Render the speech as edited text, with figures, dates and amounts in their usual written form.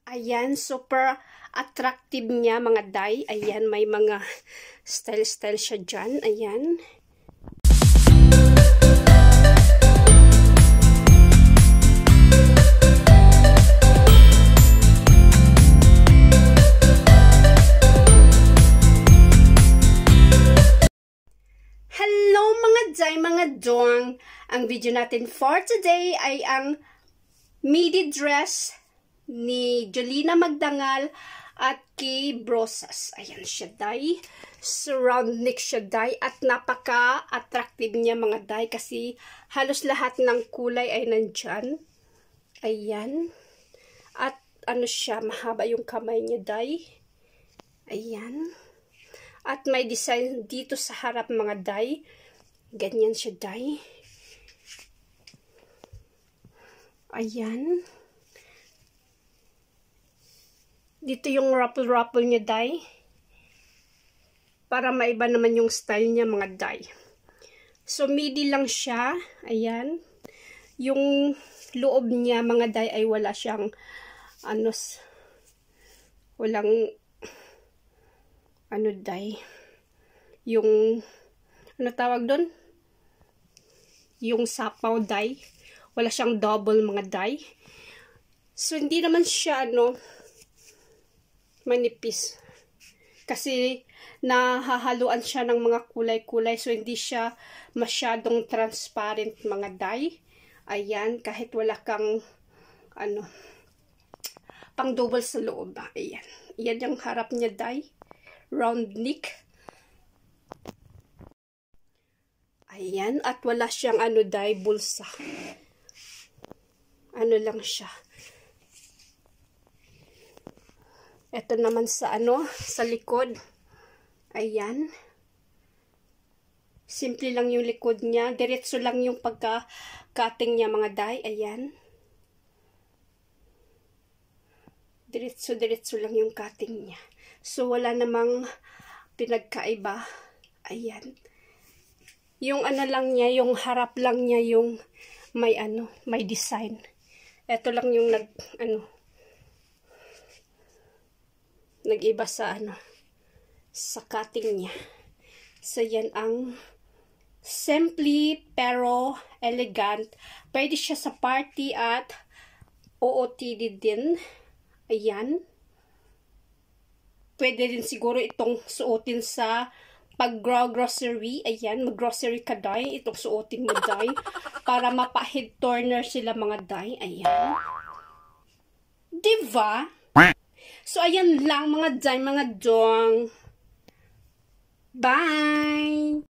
Ayan, super attractive niya mga day. Ayan, may mga style-style siya dyan. Ayan. Hello mga day, mga dong. Ang video natin for today ay ang midi dress ni Jolina Magdangal at Kay Brosas. Ayan siya, day. Surround neck siya, day. At napaka-attractive niya, mga day. Kasi halos lahat ng kulay ay nandyan. Ayan. At ano siya, mahaba yung kamay niya, day. Ayan. At may design dito sa harap, mga day. Ganyan siya, day. Ayan. Dito yung ruffle-ruffle niya, day. Para maiba naman yung style niya, mga day. So, midi lang siya. Ayan. Yung loob niya, mga day, ay wala siyang walang day. Yung tawag doon? Yung sapaw, day. Wala siyang double, mga day. So, hindi naman siya, manipis. Kasi, nahahaluan siya ng mga kulay-kulay. So, hindi siya masyadong transparent, mga day. Ayan, kahit wala kang, pang double sa loob. Ayan. Ayan yung harap niya, day. Round neck. Ayan. At wala siyang, day, bulsa. Lang siya. Ito naman sa sa likod. Ayan. Simple lang yung likod niya. Diretso lang yung pagka-cutting niya, mga day. Ayan. Diretso lang yung cutting niya. So, wala namang pinagkaiba. Ayan. Yung lang niya, yung harap lang niya yung may design. Ito lang yung nag-iba sa sa cutting niya. So, yan ang simply pero elegant. Pwede siya sa party at OOTD din. Ayan. Pwede rin siguro itong suotin sa pag-grocery. Ayan, mag-grocery ka, day. Itong suotin mo, day. Para mapa-head turner sila, mga day. Ayan. Diba? So, ayan lang, mga day, mga dong. Bye!